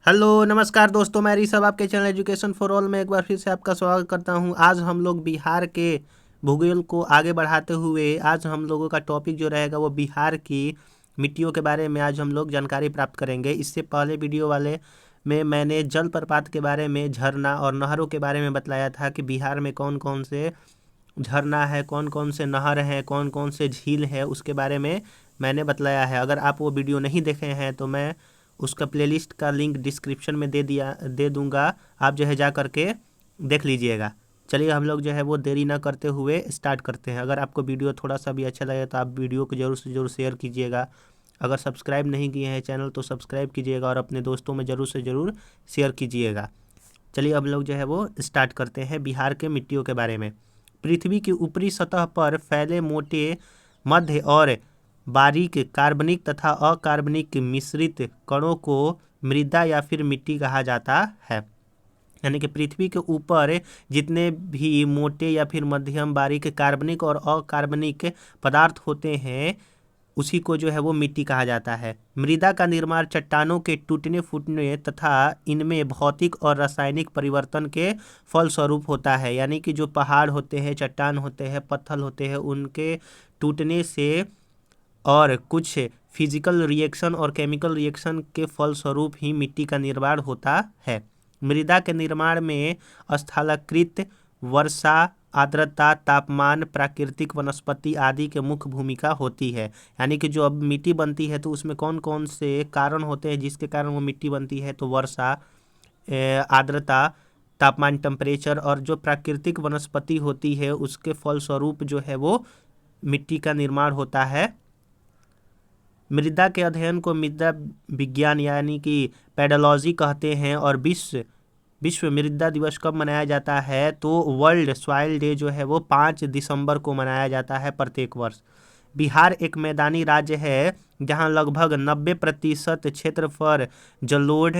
Hello नमस्कार दोस्तों, मैं ऋषभ आपके चैनल एजुकेशन फॉर ऑल में एक बार फिर से आपका स्वागत करता हूं। आज हम लोग बिहार के भूगोल को आगे बढ़ाते हुए आज हम लोगों का टॉपिक जो रहेगा वो बिहार की मिट्टियों के बारे में आज हम लोग जानकारी प्राप्त करेंगे। इससे पहले वीडियो वाले में मैंने जलप्रपात के बारे में, झरना और नहरों के बारे में बताया था कि बिहार में कौन कौन से झरना है, कौन कौन से नहर हैं, कौन कौन से झील है, उसके बारे में मैंने बतलाया है। अगर आप वो वीडियो नहीं देखे हैं तो मैं उसका प्लेलिस्ट का लिंक डिस्क्रिप्शन में दे दूंगा, आप जो है जा करके देख लीजिएगा। चलिए हम लोग जो है वो देरी ना करते हुए स्टार्ट करते हैं। अगर आपको वीडियो थोड़ा सा भी अच्छा लगे तो आप वीडियो को ज़रूर से ज़रूर शेयर कीजिएगा। अगर सब्सक्राइब नहीं किए हैं चैनल तो सब्सक्राइब कीजिएगा और अपने दोस्तों में ज़रूर से ज़रूर शेयर कीजिएगा। चलिए अब लोग जो है वो स्टार्ट करते हैं बिहार के मिट्टियों के बारे में। पृथ्वी की ऊपरी सतह पर फैले मोटे, मध्य और बारीक कार्बनिक तथा अकार्बनिक मिश्रित कणों को मृदा या फिर मिट्टी कहा जाता है। यानी कि पृथ्वी के ऊपर जितने भी मोटे या फिर मध्यम बारीक कार्बनिक और अकार्बनिक पदार्थ होते हैं उसी को जो है वो मिट्टी कहा जाता है। मृदा का निर्माण चट्टानों के टूटने फूटने तथा इनमें भौतिक और रासायनिक परिवर्तन के फलस्वरूप होता है। यानी कि जो पहाड़ होते हैं, चट्टान होते हैं, पत्थर होते हैं, उनके टूटने से और कुछ फिजिकल रिएक्शन और केमिकल रिएक्शन के फलस्वरूप ही मिट्टी का निर्माण होता है। मृदा के निर्माण में स्थलाकृत, वर्षा, आर्द्रता, तापमान, प्राकृतिक वनस्पति आदि के मुख्य भूमिका होती है। यानी कि जो अब मिट्टी बनती है तो उसमें कौन कौन से कारण होते हैं जिसके कारण वो मिट्टी बनती है, तो वर्षा, आर्द्रता, तापमान, टेम्परेचर और जो प्राकृतिक वनस्पति होती है उसके फलस्वरूप जो है वो मिट्टी का निर्माण होता है। मृदा के अध्ययन को मृदा विज्ञान यानी कि पेडोलॉजी कहते हैं। और विश्व मृदा दिवस कब मनाया जाता है, तो वर्ल्ड सॉइल डे जो है वो 5 दिसंबर को मनाया जाता है प्रत्येक वर्ष। बिहार एक मैदानी राज्य है जहां लगभग 90% क्षेत्र पर जलोढ़,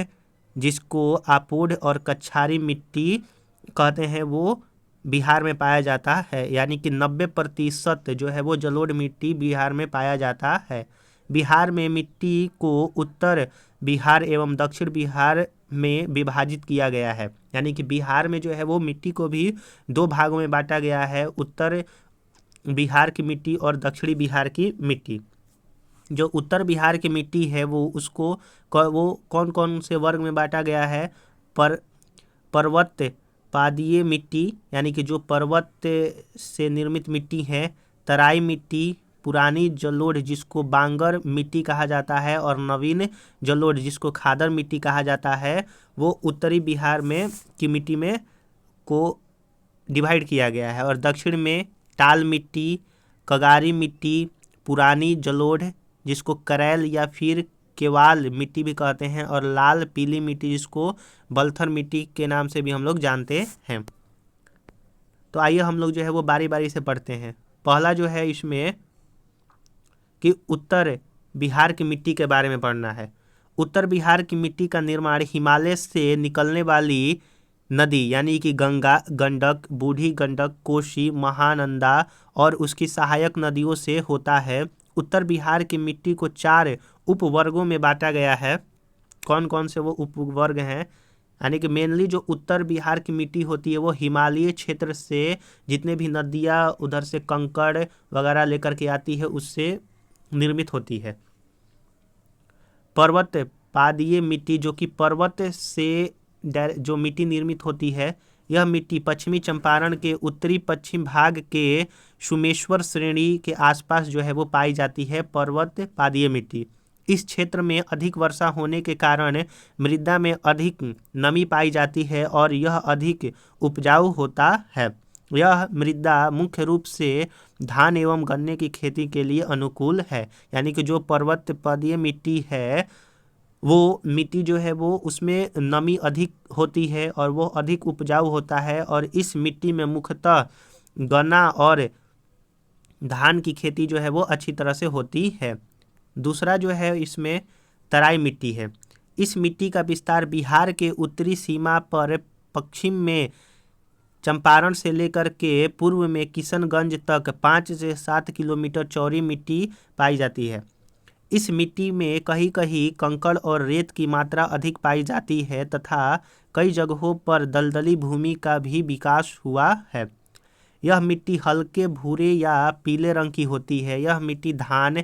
जिसको आपोढ़ और कछारी मिट्टी कहते हैं, वो बिहार में पाया जाता है। यानी कि 90% जो है वो जलोढ़ मिट्टी बिहार में पाया जाता है। बिहार में मिट्टी को उत्तर बिहार एवं दक्षिण बिहार में विभाजित किया गया है। यानी कि बिहार में जो है वो मिट्टी को भी 2 भागों में बांटा गया है, उत्तर बिहार की मिट्टी और दक्षिणी बिहार की मिट्टी। जो उत्तर बिहार की मिट्टी है वो कौन कौन से वर्ग में बांटा गया है, पर पर्वत पादीय मिट्टी यानी कि जो पर्वत से निर्मित मिट्टी है, तराई मिट्टी, पुरानी जलोढ़ जिसको बांगर मिट्टी कहा जाता है और नवीन जलोढ़ जिसको खादर मिट्टी कहा जाता है, वो उत्तरी बिहार में की मिट्टी में को डिवाइड किया गया है। और दक्षिण में टाल मिट्टी, कगारी मिट्टी, पुरानी जलोढ़ जिसको करैल या फिर केवाल मिट्टी भी कहते हैं, और लाल पीली मिट्टी जिसको बलथर मिट्टी के नाम से भी हम लोग जानते हैं। तो आइए हम लोग जो है वो बारी बारी से पढ़ते हैं। पहला जो है इसमें कि उत्तर बिहार की मिट्टी के बारे में पढ़ना है। उत्तर बिहार की मिट्टी का निर्माण हिमालय से निकलने वाली नदी यानी कि गंगा, गंडक, बूढ़ी गंडक, कोसी, महानंदा और उसकी सहायक नदियों से होता है। उत्तर बिहार की मिट्टी को 4 उपवर्गों में बांटा गया है। कौन कौन से वो उपवर्ग हैं, यानी कि मेनली जो उत्तर बिहार की मिट्टी होती है वो हिमालय क्षेत्र से जितने भी नदियाँ उधर से कंकड़ वगैरह लेकर के आती है उससे निर्मित होती है। पर्वत पादीय मिट्टी जो कि पर्वत से जो मिट्टी निर्मित होती है, यह मिट्टी पश्चिमी चंपारण के उत्तरी पश्चिम भाग के सुमेश्वर श्रेणी के आसपास जो है वो पाई जाती है। पर्वत पादीय मिट्टी इस क्षेत्र में अधिक वर्षा होने के कारण मृदा में अधिक नमी पाई जाती है और यह अधिक उपजाऊ होता है। यह मृदा मुख्य रूप से धान एवं गन्ने की खेती के लिए अनुकूल है। यानी कि जो पर्वत पदीय मिट्टी है वो मिट्टी जो है वो उसमें नमी अधिक होती है और वो अधिक उपजाऊ होता है, और इस मिट्टी में मुख्यतः गन्ना और धान की खेती जो है वो अच्छी तरह से होती है। दूसरा जो है इसमें तराई मिट्टी है। इस मिट्टी का विस्तार बिहार के उत्तरी सीमा पर पश्चिम में चंपारण से लेकर के पूर्व में किशनगंज तक 5 से 7 किलोमीटर चौड़ी मिट्टी पाई जाती है। इस मिट्टी में कहीं कहीं कंकड़ और रेत की मात्रा अधिक पाई जाती है तथा कई जगहों पर दलदली भूमि का भी विकास हुआ है। यह मिट्टी हल्के भूरे या पीले रंग की होती है। यह मिट्टी धान,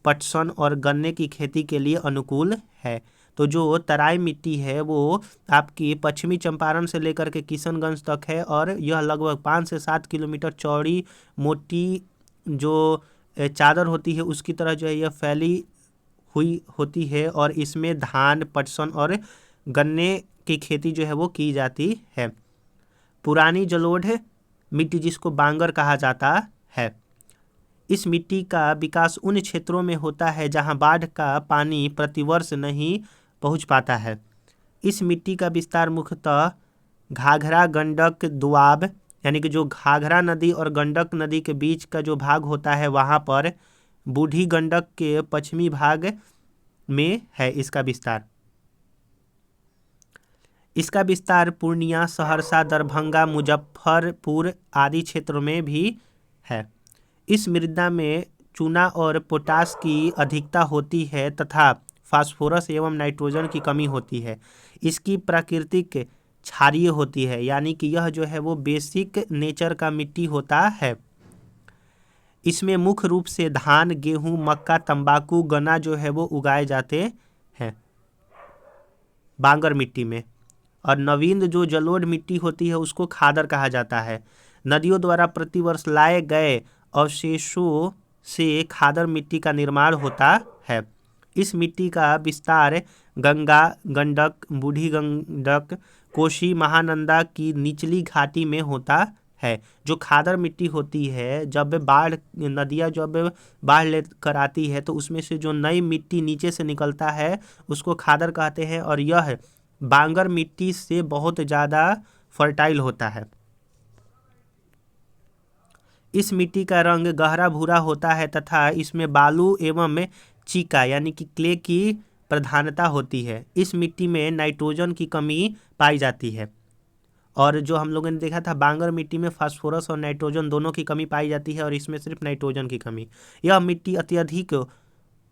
पटसन और गन्ने की खेती के लिए अनुकूल है। तो जो तराई मिट्टी है वो आपकी पश्चिमी चंपारण से लेकर के किशनगंज तक है और यह लगभग 5 से 7 किलोमीटर चौड़ी मोटी जो चादर होती है उसकी तरह जो है यह फैली हुई होती है और इसमें धान, पटसन और गन्ने की खेती जो है वो की जाती है। पुरानी जलोढ़ मिट्टी जिसको बांगर कहा जाता है। इस मिट्टी का विकास उन क्षेत्रों में होता है जहां बाढ़ का पानी प्रतिवर्ष नहीं पहुंच पाता है। इस मिट्टी का विस्तार मुख्यतः घाघरा, गंडक, दोआब यानी कि जो घाघरा नदी और गंडक नदी के बीच का जो भाग होता है वहां पर, बूढ़ी गंडक के पश्चिमी भाग में है इसका विस्तार। इसका विस्तार पूर्णिया, सहरसा, दरभंगा, मुजफ्फरपुर आदि क्षेत्रों में भी है। इस मृदा में चूना और पोटास की अधिकता होती है तथा फास्फोरस एवं नाइट्रोजन की कमी होती है। इसकी प्राकृतिक क्षारीय होती है यानी कि यह जो है वो बेसिक नेचर का मिट्टी होता है। इसमें मुख्य रूप से धान, गेहूं, मक्का, तंबाकू, गन्ना जो है वो उगाए जाते हैं बांगर मिट्टी में। और नवीन जो जलोढ़ मिट्टी होती है उसको खादर कहा जाता है। नदियों द्वारा प्रतिवर्ष लाए गए अवशेषों से खादर मिट्टी का निर्माण होता है। इस मिट्टी का विस्तार गंगा, गंडक, बूढ़ी गंडक, कोसी, महानंदा की निचली घाटी में होता है। जो खादर मिट्टी होती है जब नदियाँ जब बाढ़ लेकर आती है तो उसमें से जो नई मिट्टी नीचे से निकलता है उसको खादर कहते हैं और यह बांगर मिट्टी से बहुत ज़्यादा फर्टाइल होता है। इस मिट्टी का रंग गहरा भूरा होता है तथा इसमें बालू एवं चीका यानी कि क्ले की प्रधानता होती है। इस मिट्टी में नाइट्रोजन की कमी पाई जाती है और जो हम लोगों ने देखा था बांगर मिट्टी में फास्फोरस और नाइट्रोजन दोनों की कमी पाई जाती है और इसमें सिर्फ नाइट्रोजन की कमी। यह मिट्टी अत्यधिक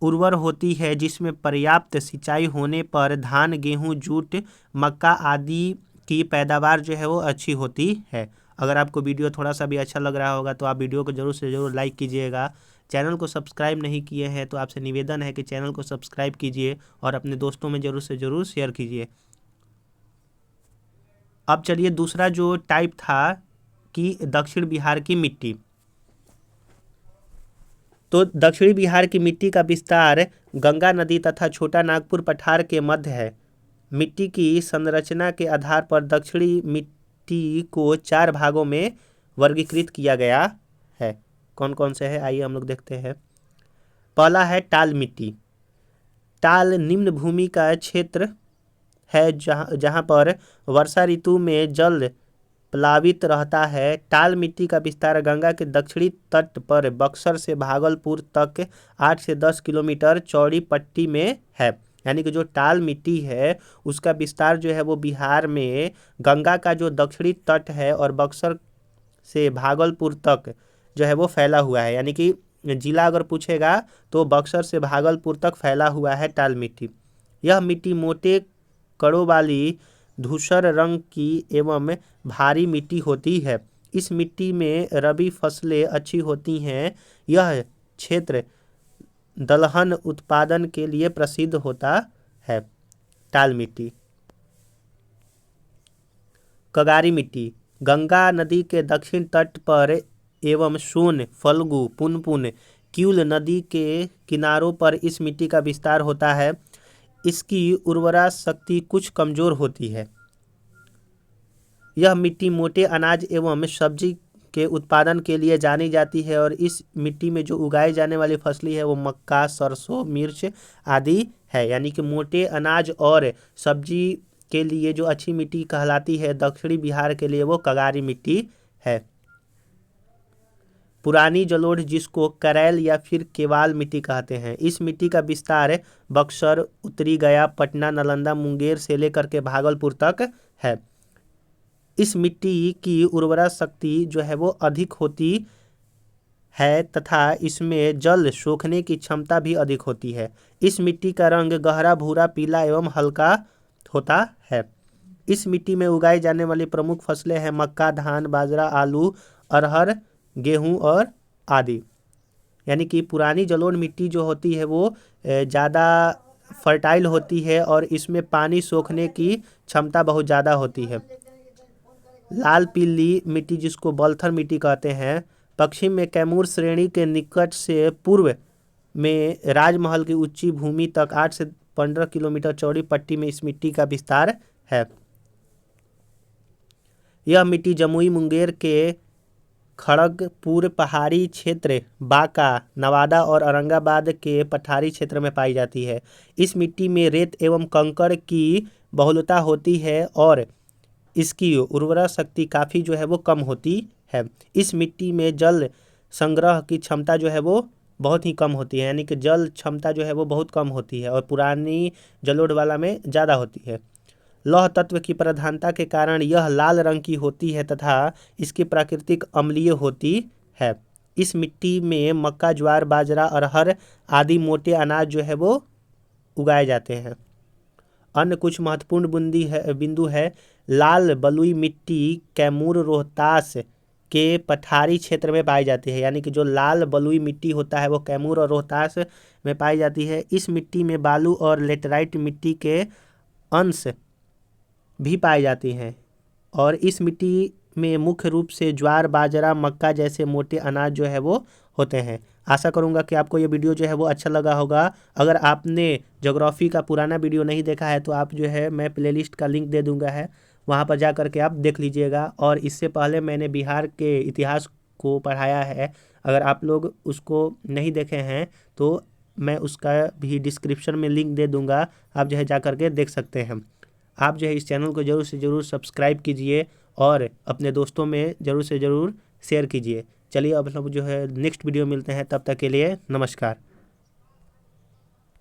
उर्वर होती है जिसमें पर्याप्त सिंचाई होने पर धान, गेहूं, जूट, मक्का आदि की पैदावार जो है वो अच्छी होती है। अगर आपको वीडियो थोड़ा सा भी अच्छा लग रहा होगा तो आप वीडियो को जरूर से जरूर लाइक कीजिएगा। चैनल को सब्सक्राइब नहीं किए हैं तो आपसे निवेदन है कि चैनल को सब्सक्राइब कीजिए और अपने दोस्तों में जरूर से जरूर शेयर कीजिए। अब चलिए दूसरा जो टाइप था कि दक्षिण बिहार की मिट्टी। तो दक्षिणी बिहार की मिट्टी का विस्तार गंगा नदी तथा छोटा नागपुर पठार के मध्य है। मिट्टी की संरचना के आधार पर दक्षिणी मिट्टी को 4 भागों में वर्गीकृत किया गया है। कौन कौन से है आइए हम लोग देखते हैं। पहला है टाल मिट्टी। टाल निम्न भूमि का क्षेत्र है जहाँ पर वर्षा ऋतु में जल प्लावित रहता है। टाल मिट्टी का विस्तार गंगा के दक्षिणी तट पर बक्सर से भागलपुर तक 8 से 10 किलोमीटर चौड़ी पट्टी में है। यानी कि जो टाल मिट्टी है उसका विस्तार जो है वो बिहार में गंगा का जो दक्षिणी तट है और बक्सर से भागलपुर तक जो है वो फैला हुआ है। यानी कि जिला अगर पूछेगा तो बक्सर से भागलपुर तक फैला हुआ है टाल मिट्टी। यह मिट्टी मोटे कड़ों वाली धूसर रंग की एवं भारी मिट्टी होती है। इस मिट्टी में रबी फसलें अच्छी होती हैं। यह क्षेत्र दलहन उत्पादन के लिए प्रसिद्ध होता है। टाल मिट्टी। कगारी मिट्टी गंगा नदी के दक्षिण तट पर एवं सोन, फल्गु, पुनपुन, क्यूल नदी के किनारों पर इस मिट्टी का विस्तार होता है। इसकी उर्वरा शक्ति कुछ कमजोर होती है। यह मिट्टी मोटे अनाज एवं सब्जी के उत्पादन के लिए जानी जाती है और इस मिट्टी में जो उगाई जाने वाली फसली है वो मक्का, सरसों, मिर्च आदि है। यानी कि मोटे अनाज और सब्जी के लिए जो अच्छी मिट्टी कहलाती है दक्षिणी बिहार के लिए वो कगारी मिट्टी है। पुरानी जलोढ़ जिसको करैल या फिर केवाल मिट्टी कहते हैं। इस मिट्टी का विस्तार बक्सर, उत्तरी गया, पटना, नालंदा, मुंगेर से लेकर के भागलपुर तक है। इस मिट्टी की उर्वरा शक्ति जो है वो अधिक होती है तथा इसमें जल सोखने की क्षमता भी अधिक होती है। इस मिट्टी का रंग गहरा भूरा, पीला एवं हल्का होता है। इस मिट्टी में उगाई जाने वाली प्रमुख फसलें हैं मक्का, धान, बाजरा, आलू, अरहर, गेहूं और आदि। यानी कि पुरानी जलोढ़ मिट्टी जो होती है वो ज़्यादा फर्टाइल होती है और इसमें पानी सोखने की क्षमता बहुत ज़्यादा होती है। लाल पीली मिट्टी जिसको बलथर मिट्टी कहते हैं, पश्चिम में कैमूर श्रेणी के निकट से पूर्व में राजमहल की ऊंची भूमि तक 8 से 15 किलोमीटर चौड़ी पट्टी में इस मिट्टी का विस्तार है। यह मिट्टी जमुई, मुंगेर के खड़गपुर पहाड़ी क्षेत्र, बांका, नवादा और औरंगाबाद के पठारी क्षेत्र में पाई जाती है। इस मिट्टी में रेत एवं कंकड़ की बहुलता होती है और इसकी उर्वरा शक्ति काफ़ी जो है वो कम होती है। इस मिट्टी में जल संग्रह की क्षमता जो है वो बहुत ही कम होती है, यानी कि जल क्षमता जो है वो बहुत कम होती है और पुरानी जलोढ़ वाला में ज़्यादा होती है। लौह तत्व की प्रधानता के कारण यह लाल रंग की होती है तथा इसकी प्राकृतिक अम्लीय होती है। इस मिट्टी में मक्का, ज्वार, बाजरा, अरहर आदि मोटे अनाज जो है वो उगाए जाते हैं। अन्य कुछ महत्वपूर्ण बिंदु है। लाल बलुई मिट्टी कैमूर, रोहतास के पठारी क्षेत्र में पाई जाती है, यानी कि जो लाल बलुई मिट्टी होता है वो कैमूर और रोहतास में पाई जाती है। इस मिट्टी में बालू और लेटराइट मिट्टी के अंश भी पाई जाती हैं और इस मिट्टी में मुख्य रूप से ज्वार, बाजरा, मक्का जैसे मोटे अनाज जो है वो होते हैं। आशा करूंगा कि आपको ये वीडियो जो है वो अच्छा लगा होगा। अगर आपने ज्योग्राफी का पुराना वीडियो नहीं देखा है तो आप जो है मैं प्लेलिस्ट का लिंक दे दूंगा है, वहाँ पर जा कर के आप देख लीजिएगा। और इससे पहले मैंने बिहार के इतिहास को पढ़ाया है, अगर आप लोग उसको नहीं देखे हैं तो मैं उसका भी डिस्क्रिप्शन में लिंक दे दूंगा, आप जो है जा कर के देख सकते हैं। आप जो है इस चैनल को ज़रूर से ज़रूर सब्सक्राइब कीजिए और अपने दोस्तों में ज़रूर से ज़रूर शेयर कीजिए। चलिए अब हम जो है नेक्स्ट वीडियो मिलते हैं, तब तक के लिए नमस्कार।